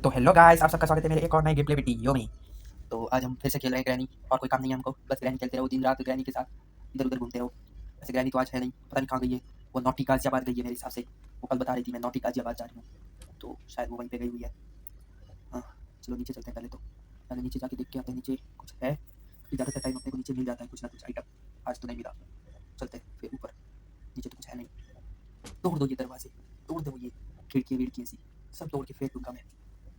तो hello guys, आप सबका स्वागत है मेरे एक और नए गेम प्ले वीडियो में। तो आज हम फिर से खेल रहे हैं ग्रैनी, और कोई काम नहीं है हमको, बस ग्रैनी खेलते रहो दिन रात, ग्रैनी के साथ इधर उधर घूमते रहो। वैसे ग्रैनी तो आज है नहीं, पता नहीं कहाँ गई है। वो नौटी गाजियाबाद गई है मेरे हिसाब से। वो कल बता रही थी मैं नौटी गाजियाबाद जा रही हूँ, तो शायद वो वहीं पे गई हुई है। हाँ, चलो नीचे चलते हैं। पहले नीचे जाके देख के आते हैं नीचे कुछ है, क्योंकि ज़्यादातर टाइम अपने को नीचे मिल जाता है कुछ ना कुछ आइटम। आज तो नहीं मिला, चलते हैं फिर ऊपर। नीचे तो कुछ है नहीं। तोड़ दो ये दरवाजे, तोड़ दो ये खिड़की विड़की सी, सब तोड़ के फेंक दूंगा मैं।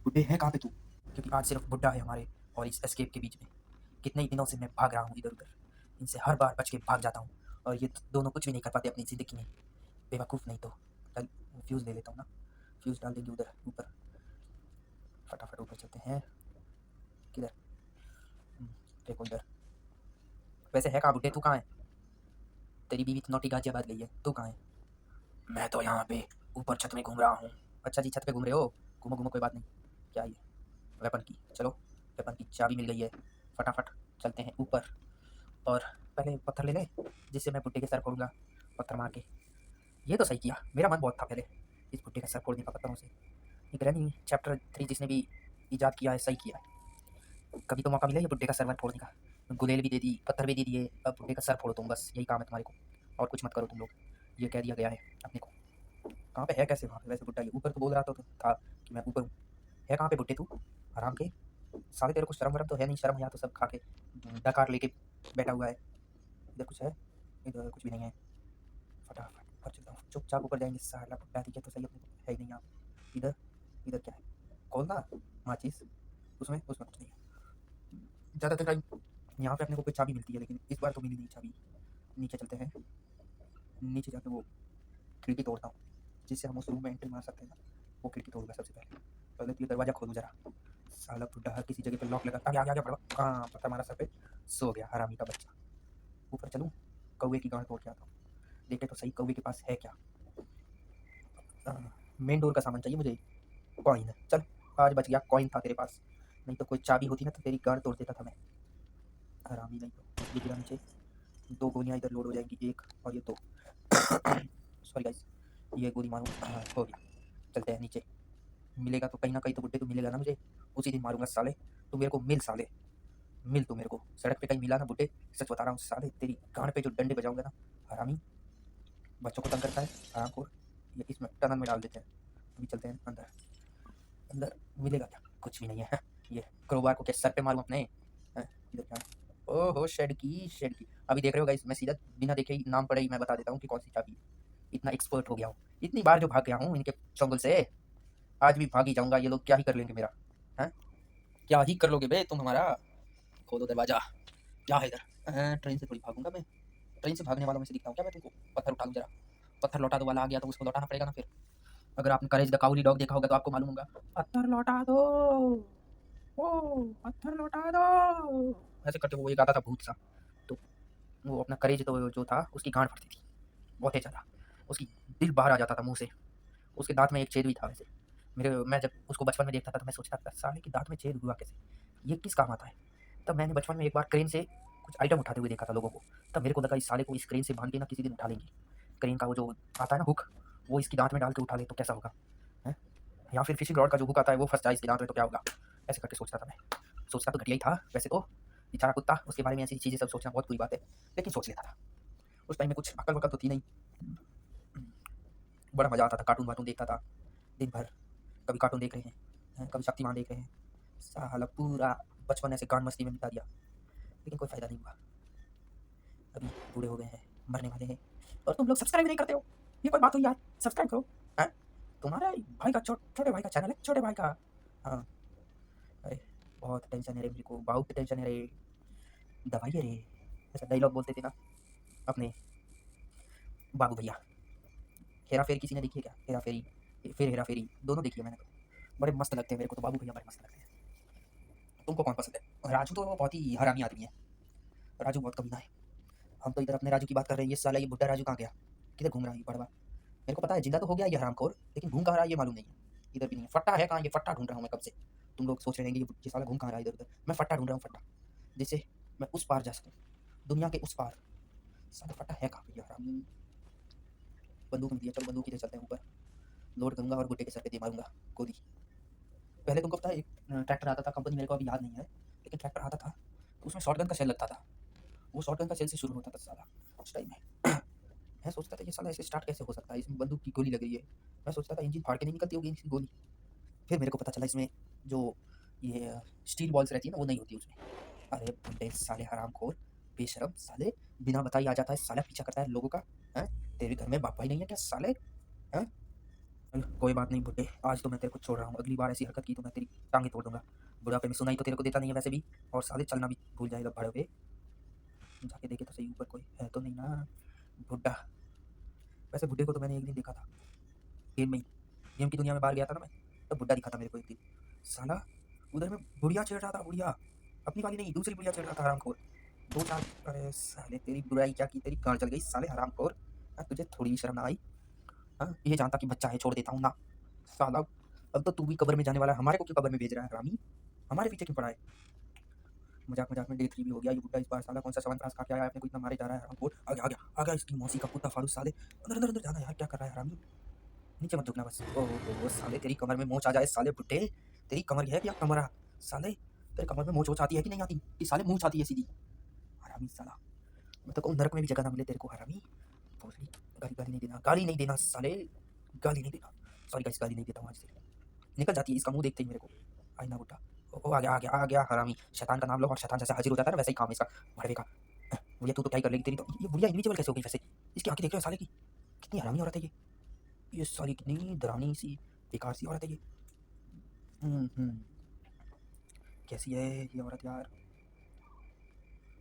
बुड्ढे है कहाँ पे तू? क्योंकि आज सिर्फ बुड्ढा है हमारे और इस एस्केप के बीच में। कितने ही दिनों से मैं भाग रहा हूँ इधर उधर, इनसे हर बार बच के भाग जाता हूँ, और ये दोनों कुछ भी नहीं कर पाते अपनी ज़िंदगी में। बेवकूफ़ नहीं तो। चल, फ्यूज़ ले लेता हूँ ना, फ्यूज़ डाल देंगे उधर ऊपर। फटाफट ऊपर चलते हैं। किधर? देखो इधर। वैसे है कहाँ बुड्ढे, तू कहाँ है? तेरी बीवी तो नौटी गाजियाबाद गई है, तू कहाँ है? मैं तो यहाँ पे ऊपर छत में घूम रहा हूँ। अच्छा जी, छत पे घूम रहे हो? घूमो घूमो, कोई बात नहीं। क्या ये? वेपन की, चलो वेपन की चाबी मिल गई है। फटाफट चलते हैं ऊपर, और पहले पत्थर ले ले जिससे मैं बुड्ढे के सर फोड़ूंगा पत्थर मार के। ये तो सही किया, मेरा मन बहुत था पहले इस बुड्ढे का सर फोड़ने का पत्थरों से। ये ग्रैनी चैप्टर 3 जिसने भी ईजाद किया है सही किया है। कभी तो मौका मिले ये बुड्ढे का सर वर फोड़ने का। गुलेल भी दे दी, पत्थर भी दे दिए, अब बुड्ढे का सर फोड़ो तुम, बस यही काम है तुम्हारे को, और कुछ मत करो तुम लोग। ये कह दिया गया है अपने को। कहाँ पे है, कैसे वहाँ पे? वैसे बुड्ढा ये ऊपर तो बोल रहा था कि मैं ऊपर हूँ। है कहाँ पे बुड्ढे तू? आराम के साले, तेरे को शर्म वरम तो है नहीं? शर्म यहाँ तो सब खा के डकार लेके बैठा हुआ है। इधर कुछ है? इधर कुछ भी नहीं है। फटाफट ऊपर चलता हूँ, चुपचाप ऊपर जाएंगे। साला बुड्ढा दिखे तो सही, अपने को है ही नहीं यहाँ। इधर, इधर क्या है? खोलना माचिस, उसमें उसमें कुछ नहीं है। ज़्यादातर टाइम यहाँ पे अपने को कोई चाबी मिलती है, लेकिन इस बार तो मिली नहीं चाबी। नीचे चलते हैं, नीचे जाके वो खिड़की तोड़ता हूँ जिससे हम उस रूम में एंट्री मार सकते हैं ना। वो खिड़की तोड़ूंगा सबसे पहले। पहले तो ये दरवाजा खोलूँ जरा। साला बुड्ढा हर किसी जगह पे लॉक लगा। आगे आगे आगे बढ़ो। कहाँ पत्थर मारा सर पे, सो गया हरामी का बच्चा। ऊपर चलूँ, कौवे की गांड तोड़ के आता हूँ। देखे तो सही कौवे के पास है क्या। मेन डोर का सामान चाहिए मुझे। कॉइन, चल आज बच गया, कॉइन था तेरे पास। नहीं तो कोई चाबी होती ना तो तेरी गांड तोड़ देता था मैं। हरामी नहीं तो। ये गिरा नीचे, 2 गोलियां इधर लोड हो जाएंगी, 1 और ये 2। सॉरी गाइस, ये गोली मारूँ। हो गया। चलते हैं नीचे। मिलेगा तो कहीं ना कहीं तो बुड्ढे तो मिलेगा ना मुझे, उसी दिन मारूंगा साले। तू मेरे को मिल साले, मिल तू मेरे को। सड़क पे कहीं मिला ना बुड्ढे, सच बता रहा हूँ साले, तेरी गांड पे जो डंडे बजाऊंगा ना। हरामी, बच्चों को तंग करता है हरामखोर। ये इसमें टनल में डाल देते हैं। अभी चलते हैं अंदर। अंदर मिलेगा क्या? कुछ भी नहीं है। ये क्रोबार को क्या सर पे मारूं अपने? इधर क्या है? ओहो, शेड की, शेड की। अभी देख रहे हो गाइस, मैं सीधा बिना देखे ही नाम पढ़े ही मैं बता देता हूँ कि कौन सी चाबी है। इतना एक्सपर्ट हो गया हूँ, इतनी बार जो भाग गया हूँ इनके चंगुल से, आज भी भाग ही जाऊंगा। ये लोग क्या ही कर लेंगे मेरा? हैं? क्या ही कर लोगे बे तुम हमारा? खोलो दरवाजा। क्या है इधर? ट्रेन से थोड़ी भागूंगा मैं। ट्रेन से भागने वालों में से दिखता हूँ क्या मैं तुमको? पत्थर उठा लूँ जरा। पत्थर लौटा दो वाला आ गया तो उसको लौटाना पड़ेगा ना फिर। अगर आपने करेज द काउली डॉग देखा होगा तो आपको मालूम होगा। पत्थर लौटा दो, ओ पत्थर लौटा दो, ऐसे करके वो एक आता था भूत सा। तो वो अपना करेज तो जो था उसकी गांड फटती थी बहुत ही ज़्यादा। उसकी दिल बाहर आ जाता था मुंह से। उसके दांत में एक छेद भी था वैसे। मैं जब उसको बचपन में देखता था तो मैं सोचता था साले की दांत में छेद हुआ कैसे, ये किस काम आता है। तब मैंने बचपन में एक बार क्रेन से कुछ आइटम उठाते हुए देखा था लोगों को। तब मेरे को लगा इस साले को इस क्रेन से बांध के ना किसी दिन उठा लेंगे। क्रेन का वो जो आता है ना हुक, वो इसकी दांत में डाल के उठा ले तो कैसा होगा है? या फिर फिशिंग रॉड का जो हुक आता है वो फंस जाए इसके दांत में तो क्या होगा। ऐसे करके सोचता था मैं। सोचता तो घटिया ही था वैसे तो। बेचारा कुत्ता, उसके बारे में ऐसी चीज़ें सब सोचना बहुत बुरी बात है, लेकिन सोच लेता था। उस टाइम में कुछ अकल वकल तो थी नहीं। बड़ा मज़ा आता था, कार्टून वार्टून देखता था दिन भर। कभी कार्टून देख रहे हैं, कभी शक्तिमान देख रहे हैं। साला पूरा बचपन ऐसे गांड मस्ती में बिता दिया, लेकिन कोई फ़ायदा नहीं हुआ। अभी बूढ़े हो गए हैं, मरने वाले हैं, और तुम लोग सब्सक्राइब नहीं करते हो। ये कोई बात हुई यार? सब्सक्राइब करो। हैं? तुम्हारे भाई का छोटे भाई का चैनल है, छोटे भाई का। हाँ। अरे बहुत टेंशन है रे मेरे को, बहुत टेंशन है रे। दवाई है रे। ऐसा डायलॉग बोलते थे ना अपने बाबू भैया। हेरा फेरी किसी ने देखी है क्या? हेरा फेरी, फिर हेरा फेरी, दोनों देखी है मैंने तो। बड़े मस्त लगते हैं मेरे को तो बाबू भैया, बड़े मस्त लगते हैं। तुमको कौन पसंद है? राजू तो बहुत ही हरामी आदमी है। राजू बहुत कमीना है। हम तो इधर अपने राजू की बात कर रहे हैं, ये साला ये बुड्ढा राजू कहाँ गया? किधर घूम रहा है ये बड़वा? मेरे को पता है जिंदा तो हो गया ये हरामखोर, लेकिन घूम कहाँ रहा है ये मालूम नहीं है। इधर भी नहीं है। फट्टा है कहाँ? ये फट्टा ढूंढ रहा हूँ मैं कब से। तुम लोग सोच रहे हैं ये साला घूम कहाँ रहा है इधर उधर। मैं फट्टा ढूंढ रहा हूँ, फट्टा, जिससे मैं उस पार जा सकूँ, दुनिया के उस पार। साला फट्टा है कहाँ पे ये हरामी? बंदूक मिली है, चलो बंदूक इधर चलते हैं ऊपर। लोड करूंगा और गुड्डे के सर पे दे मारूंगा गोली। पहले तुमको पता है एक ट्रैक्टर आता था, कंपनी मेरे को अभी याद नहीं है, लेकिन ट्रैक्टर आता था तो उसमें शॉटगन का शेल लगता था। वो शॉटगन का शेल से शुरू होता था साला उस टाइम में। मैं सोचता था ये साला ऐसे स्टार्ट कैसे हो सकता है, इसमें बंदूक की गोली लग रही है। मैं सोचता था इंजन फाड़ के नहीं निकलती होगी इसकी गोली। फिर मेरे को पता चला इसमें जो ये स्टील बॉल्स रहती है ना वो नहीं होती उसमें। अरे बुड्ढे साले हरामखोर बेशरम साले, बिना बताई आ जाता है साला, पीछा करता है लोगों का। हैं? तेरे घर में बाप भाई नहीं है क्या साले? हैं? कोई बात नहीं बुड्ढे, आज तो मैं तेरे को छोड़ रहा हूँ, अगली बार ऐसी हरकत की तो मैं तेरी टांगे तोड़ दूंगा। बुढ़ापे में सुनाई तो तेरे को देता नहीं है वैसे भी, और साले चलना भी भूल जाएगा बड़े पे। जाके देखे तो सही ऊपर कोई है तो नहीं ना बुड्ढा। वैसे बुड्ढे को तो मैंने एक दिन देखा था गेम में ही, गेम की दुनिया में बाहर गया था ना मैं, तब बुड्ढा दिखा था मेरे को एक दिन। साला उधर में बुढ़िया छेड़ रहा था, बुढ़िया अपनी वाली नहीं दूसरी बुढ़िया छेड़ रहा था हरामखोर। दो चार, अरे साले तेरी बुराई क्या की, तेरी गांड चल गई साले हरामखोर। तुझे थोड़ी भी शर्म ना आई? हाँ ये जानता कि बच्चा है छोड़ देता हूँ ना साला। अब तो तू भी कब्र में जाने वाला है, हमारे को क्यों कब्र में भेज रहा है हरामी? हमारे पीछे क्यों पड़ा है? मजाक मजाक में डे 3 भी हो गया, ये बुड्ढा इस बार साला कौन सा च्यवनप्राश खा के आया, अपने को इतना मारे जा रहा है हरामखोर। आ गया आ गया आ गया इसकी मौसी का कुत्ता फाड़ू साले। अंदर अंदर अंदर जाना यार, क्या कर रहा है हरामी? नीचे मत झुकना बस। ओहो साले तेरी कमर में मोच आ जाए साले बुड्ढे। तेरी कमर है क्या कमरा साले? तेरे कमर में मोच वोच आती है कि नहीं आती, कि साले मूंछ आती है सीधी? हरामी साला, मैं तो कहूँ नरक में भी जगह ना मिले तेरे को हरामी। भोसड़ी, गाली गाली नहीं देना, गाली नहीं देना साले, गाली नहीं देना। सॉरी गाइस, गाली नहीं देता हूँ आज से। निकल जाती है इसका मुंह देखते ही मेरे को। आई ना बुड्ढा। ओ आ गया आ गया आ गया हरामी। शैतान का नाम लो और शैतान जैसे हाजिर हो जाता है ना, वैसे ही काम है इसका भड़वे का। बुढ़िया तू तो क्या ही कर लेगी, तेरी तो ये बुढ़िया इनविजिबल कैसे हो गई वैसे? इसकी आंखें देख रहे हो साले की, कितनी हरामी औरत है ये साली कितनी डरावनी सी बेकार सी औरत है ये। हम्म, कैसी है ये औरत यार?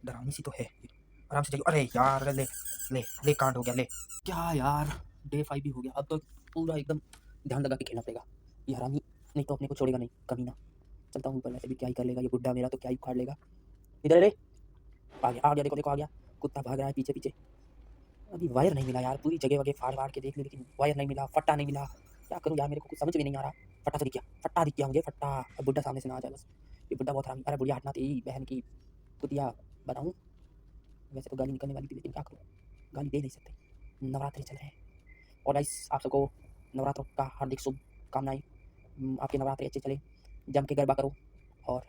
डरावनी सी तो है ये। आराम से जाइए। अरे यार ले ले ले, कांड हो गया ले। क्या यार, डे 5 भी हो गया, अब तो पूरा एकदम ध्यान लगा के खेलना पड़ेगा। ये हरामी नहीं तो अपने को छोड़ेगा नहीं कमीना। चलता हूँ ऊपर, वैसे भी क्या ही कर लेगा ये बुड्ढा, मेरा तो क्या ही उखाड़ लेगा। इधर रे, आ गया देखो देखो आ गया। कुत्ता भाग रहा है पीछे पीछे। अभी वायर नहीं मिला यार, पूरी जगह वगैरह फाड़ फाड़ के देख ली लेकिन वायर नहीं मिला, फट्टा नहीं मिला। क्या करूँ यार, मेरे को कुछ समझ भी नहीं आ रहा। फट्टा तो दिख गया, फट्टा दिख गया मुझे, फट्टा। अब बुड्ढा सामने से ना आ जाए बस। ये बुड्ढा बहुत हरामी। अरे बुढ़िया हटना, तेरी बहन की कुतिया बताऊँ। वैसे तो गाली निकलने वाली थी लेकिन क्या करूँ, गाली दे नहीं सकते, नवरात्रि चल रहे हैं। और गाइस आप सबको नवरात्रों का हार्दिक शुभकामनाएं। आपके नवरात्रि अच्छे चले, जम के गरबा करो। और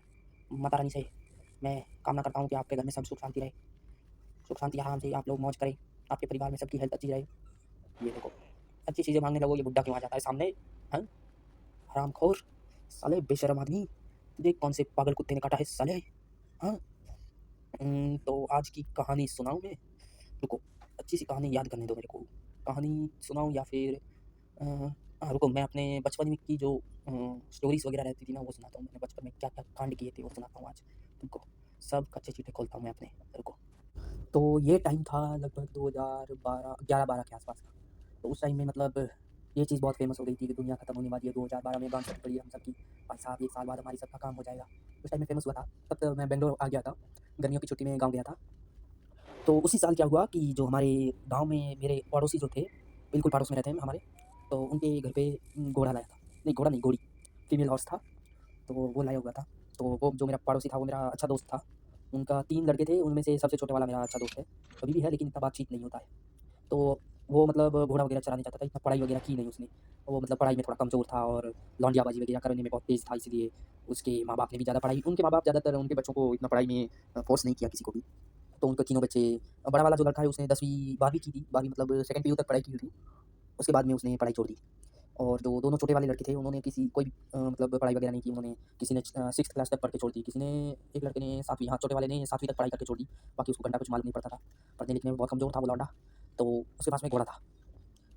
माता रानी से मैं कामना करता हूँ कि आपके घर में सब सुख शांति रहे, सुख शांति आराम से आप लोग मौज करें, आपके परिवार में सबकी हेल्थ अच्छी रहे। ये देखो अच्छी चीज़ें मांगने लगो, ये बुड्ढा क्यों आ जाता है सामने? हाँ हरामखोर साले बेशरम आदमी, तुझे कौन से पागल कुत्ते ने काटा है साले? हाँ तो आज की कहानी सुनाऊँ मैं? रुको, अच्छी सी कहानी याद करने दो मेरे को। कहानी सुनाऊँ या फिर हाँ रुको, मैं अपने बचपन में की जो स्टोरीज़ वगैरह रहती थी ना वो सुनाता हूँ। मैंने बचपन में क्या-क्या कांड किए थे वो सुनाता हूँ आज तुमको। सब कच्चे-चिट्ठे खोलता हूँ मैं अपने, रुको। तो ये टाइम था लगभग 2012 11-12 के आस-पास का। तो उस टाइम में मतलब ये चीज़ बहुत फ़ेमस हो गई थी कि दुनिया खत्म होने वाली है 2012 में, गांड फट पड़ी है हम सबकी। भाई साहब 1 साल बाद हमारी सबका काम हो जाएगा। उस टाइम में फ़ेमस हुआ था। तब तो मैं बैंगलोर आ गया था, गर्मियों की छुट्टी में गाँव गया था। तो उसी साल क्या हुआ कि जो हमारे गाँव में मेरे पड़ोसी जो थे, बिल्कुल पड़ोस में रहते हैं हमारे, तो उनके घर पे घोड़ा लाया था। नहीं घोड़ा नहीं, घोड़ी, फीमेल हॉर्स था, तो वो लाया हुआ था। तो वो जो मेरा पड़ोसी था वो मेरा अच्छा दोस्त था। उनका 3 लड़के थे, उनमें से सबसे छोटे वाला मेरा अच्छा दोस्त है। अभी भी है लेकिन इतना बातचीत नहीं होता है। तो वो मतलब घोड़ा वगैरह चराने जाता था, इतना पढ़ाई वगैरह की नहीं उसने। वो मतलब पढ़ाई में थोड़ा कमज़ोर था और लौंडियाबाज़ी वगैरह करने में बहुत तेज़ था, इसलिए उसके माँ-बाप ने भी ज़्यादा पढ़ाई, उनके माँ-बाप ज़्यादातर उनके बच्चों को इतना पढ़ाई में फ़ोर्स नहीं किया किसी को भी। तो उनके तीनों बच्चे, बड़ा वाला जो लड़का है उसने 10वीं 12वीं की थी, 12वीं मतलब सेकंड पीयू तक पढ़ाई की थी। उसके बाद में उसने पढ़ाई छोड़ दी। और जो दोनों छोटे वाले लड़के थे उन्होंने किसी कोई भी मतलब पढ़ाई वगैरह नहीं की उन्होंने। किसी ने 6th क्लास तक पढ़ के छोड़ दी, किसी ने, एक लड़के ने 7वीं, हाँ छोटे वाले ने 7वीं तक पढ़ाई करके छोड़ दी। बाकी उसको घंटा कुछ मालूम नहीं पड़ता था। पढ़ने लिखने में बहुत कमज़ोर था वो लौंडा। तो उसके पास में घोड़ा था,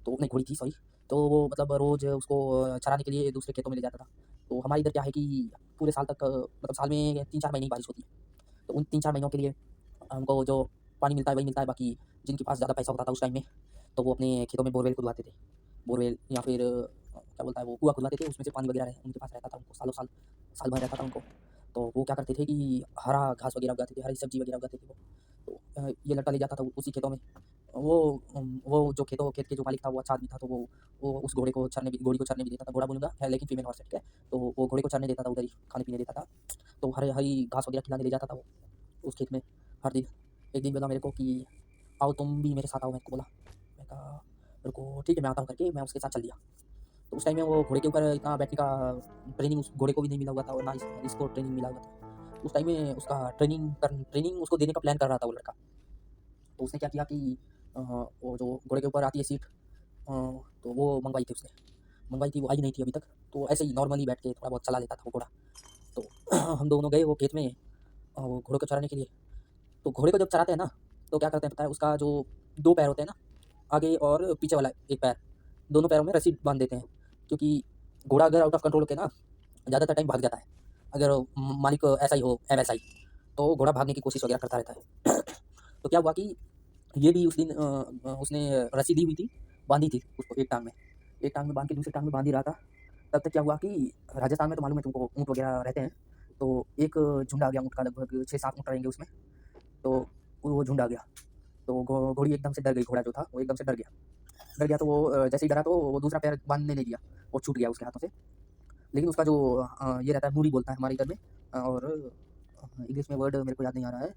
तो नहीं घोड़ी थी सॉरी। तो वो मतलब रोज़ उसको चराने के लिए दूसरे खेतों में ले जाता था। तो हमारे इधर क्या है कि पूरे साल तक मतलब साल में 3-4 महीने ही बारिश होती है। तो उन 3-4 महीनों के लिए हमको जो पानी मिलता है वही मिलता है। बाकी जिनके पास ज़्यादा पैसा होता था उस टाइम में, तो वो अपने खेतों में बोरवेल खुदवाते थे। बोरवेल या फिर क्या बोलता है वो, कुआँ खुदवाते थे, उसमें से पानी वगैरह उनके पास रहता था, उनको सालों साल, साल भर रहता था उनको। तो वो क्या करते थे कि हरा घास वगैरह उगाते थे, हरी सब्ज़ी वगैरह उगाते थे वो। तो ये लड़का ले जाता था उसी खेतों में। वो वो जो खेत के जो मालिक था वो अच्छा आदमी था, तो वो उस घोड़ी को चरने भी देता था। घोड़ा बोलूँगा है लेकिन फीमेल हॉर्स है, ठीक है? तो वो घोड़े को चरने देता था उधर ही, खाने-पीने देता था। तो हरे हरी घास वगैरह खिलाने ले जाता था वो उस खेत में हर दिन। एक दिन बोला मेरे को कि आओ तुम भी मेरे साथ आओ, मेरे को बोला। मैं कहा रुको ठीक है मैं आता हूँ करके मैं उसके साथ चल दिया। तो उस टाइम में वो घोड़े के ऊपर इतना बैठने का ट्रेनिंग उस घोड़े को भी नहीं मिला हुआ था और ना इसको ट्रेनिंग मिला हुआ था। उस टाइम में उसका ट्रेनिंग उसको देने का प्लान कर रहा था वो लड़का। तो उसने क्या किया कि वो जो घोड़े के ऊपर आती है सीट, तो वो मंगवाई थी उसने, मंगवाई थी, वो आई नहीं थी अभी तक। तो ऐसे ही नॉर्मली बैठ के थोड़ा बहुत चला लेता था वो घोड़ा। तो हम दोनों गए वो खेत में वो घोड़े को चराने के लिए। तो घोड़े को जब चराते हैं ना, तो क्या करते हैं पता है, उसका जो 2 पैर होते हैं ना, आगे और पीछे वाला 1 पैर, दोनों पैरों में रस्सी बाँध देते हैं। क्योंकि घोड़ा अगर आउट ऑफ कंट्रोल होके ना ज़्यादातर टाइम भाग जाता है। अगर मालिक ऐसा ही हो एमएसआई, तो घोड़ा भागने की कोशिश वगैरह करता रहता है। तो क्या हुआ कि ये भी उस दिन उसने रस्सी दी हुई थी, बाँधी थी उसको एक टाँग में बाँध के दूसरी टाँग में बाँध ही रहा था। तब तक क्या हुआ कि राजस्थान में तो मालूम है तुमको ऊँट वगैरह रहते हैं। तो एक झुंड आ गया ऊँट का, लगभग 6-7 ऊँट रहेंगे उसमें। तो वो झुंड आ गया। तो घोड़ी एकदम से डर गई, घोड़ा जो था वो एकदम से डर गया। डर गया तो वो जैसे ही डरा तो वो दूसरा पैर बाँधने नहीं दिया, वो छूट गया उसके हाथों से। लेकिन उसका जो ये रहता है, मुरी बोलता है हमारे इधर में, और इंग्लिश में वर्ड मेरे को याद नहीं आ रहा है,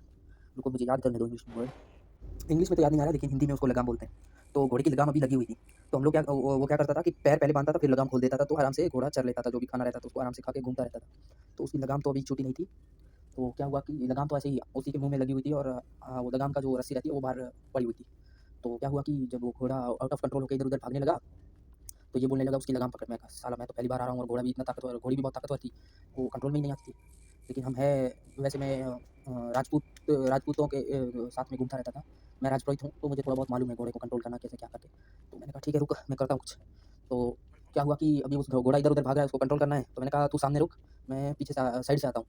रुको मुझे याद करने दो इंग्लिश में वर्ड। इंग्लिश में तो याद नहीं आ रहा है, लेकिन हिंदी में उसको लगाम बोलते हैं। तो घोड़े की लगाम अभी लगी हुई थी। तो हम लोग क्या वो क्या करता था कि पैर पहले बाँधता था, फिर लगाम खोल देता था, तो आराम से घोड़ा चर लेता था, जो भी खाना रहता था उसको आराम से खा के घूमता रहता था। तो उसकी लगाम तो अभी छूटी नहीं थी। तो क्या हुआ कि लगाम तो ऐसे ही उसी के मुँह में लगी हुई थी, और वो लगाम का जो रस्सी रहती है वो बाहर पड़ी हुई थी। तो क्या हुआ कि जब वो घोड़ा आउट ऑफ कंट्रोल होके इधर-उधर भागने लगा, तो ये बोलने लगा उसकी लगाम पकड़। मैं कहा साला मैं तो पहली बार आ रहा हूँ और घोड़ा भी इतना ताकतवर, घोड़ी भी बहुत ताकतवर थी, वो कंट्रोल में ही नहीं आती थी। लेकिन हम है वैसे मैं राजपूतों के साथ में घूमता रहता था। मैं राजपुरोहित हूँ, तो मुझे थोड़ा बहुत मालूम है घोड़े को कंट्रोल करना कैसे क्या करके। तो मैंने कहा ठीक है रुक, मैं करता हूँ कुछ। तो क्या हुआ कि अभी उस घोड़ा इधर-उधर भाग रहा है, उसको कंट्रोल करना है, तो मैंने कहा तू सामने रुक, मैं पीछे से साइड से आता हूँ।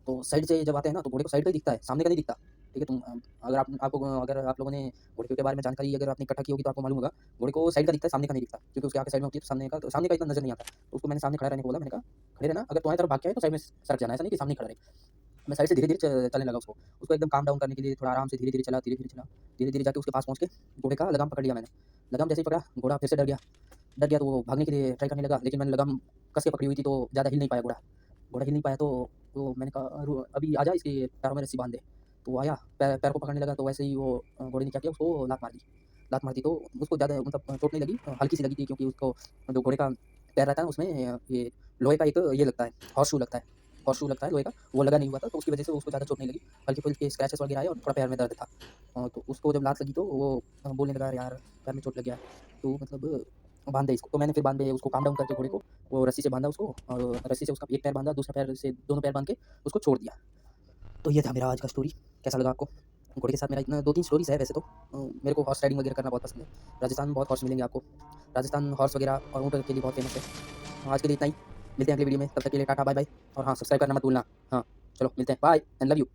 तो साइड से जब आते हैं ना, तो घोड़े को साइड का ही दिखता है, सामने का नहीं दिखता। ठीक है, अगर आप लोगों ने घोड़े के बारे में जानकारी अगर आपने इकट्ठा की होगी तो आपको मालूम होगा, घोड़े को साइड का दिखता है, सामने का नहीं दिखता। क्योंकि उसकी आँखें साइड में होती है, तो सामने का इतना नज़र नहीं आता। तो उसको मैंने सामने खड़ा रहने को बोला, मैंने कहा खड़े रहना, अगर तुम्हारी तरफ भाग के आए तो साइड में सरक जाना, ऐसा नहीं कि सामने खड़ा रहे। मैं साइड से धीरे-धीरे चलने लगा उसको। उसको एकदम काम डाउन करने के लिए थोड़ा आराम से धीरे-धीरे चला, धीरे-धीरे चला। धीरे-धीरे जाके उसके पास पहुँच के घोड़े का लगाम पकड़ लिया मैंने। लगाम जैसे ही पकड़ा, घोड़ा फिर से डर गया। डर गया तो वो भागने के लिए ट्राई करने लगा, लेकिन मैंने लगाम कस के पकड़ी हुई थी तो ज़्यादा हिल नहीं पाया घोड़ा। घोड़ा हिल नहीं पाया तो मैंने कहा अभी आजा, इसके पैरों में रस्सी बाँध दे। तो वो आया, पैर को पकड़ने लगा, तो वैसे ही वो घोड़े ने क्या किया, उसको लात मार दी। लात मार दी तो उसको ज़्यादा मतलब चोट नहीं लगी, हल्की सी लगी थी, क्योंकि उसको जो घोड़े का पैर रहता है उसमें ये लोहे का एक ये लगता है, हॉर्स शू लगता है लोहे का, वो लगा नहीं हुआ था, तो उसकी वजह से उसको ज़्यादा चोट नहीं लगी। हल्के-फुल्के स्क्रैचेस वगैरह आए और थोड़ा पैर में दर्द था। तो उसको जब लात लगी तो वो बोलने लगा, "अरे यार, पैर में चोट लग गया है, तो मतलब बाँध दे इसको।" तो मैंने फिर बाँध दे उसको काम डाउन करके घोड़े को, वो रस्सी से बाँधा उसको, और रस्सी से उसका एक पैर बाँधा, दूसरा पैर से दोनों पैर बाँध के उसको छोड़ दिया। तो ये था मेरा आज का स्टोरी। कैसा लगा आपको? घोड़े के साथ मेरा इतना 2-3 स्टोरीज़ है वैसे तो। मेरे को हॉर्स राइडिंग वगैरह करना बहुत पसंद है। राजस्थान में बहुत हॉर्स मिलेंगे आपको। राजस्थान हॉर्स वगैरह और ऊँट के लिए बहुत फेमस है। आज के लिए इतना ही। मिलते हैं अगले वीडियो में, तब तक के लिए टाटा बाय-बाय, और हाँ, सब्सक्राइब करना मत भूलना। हाँ, चलो मिलते हैं। Bye and love you.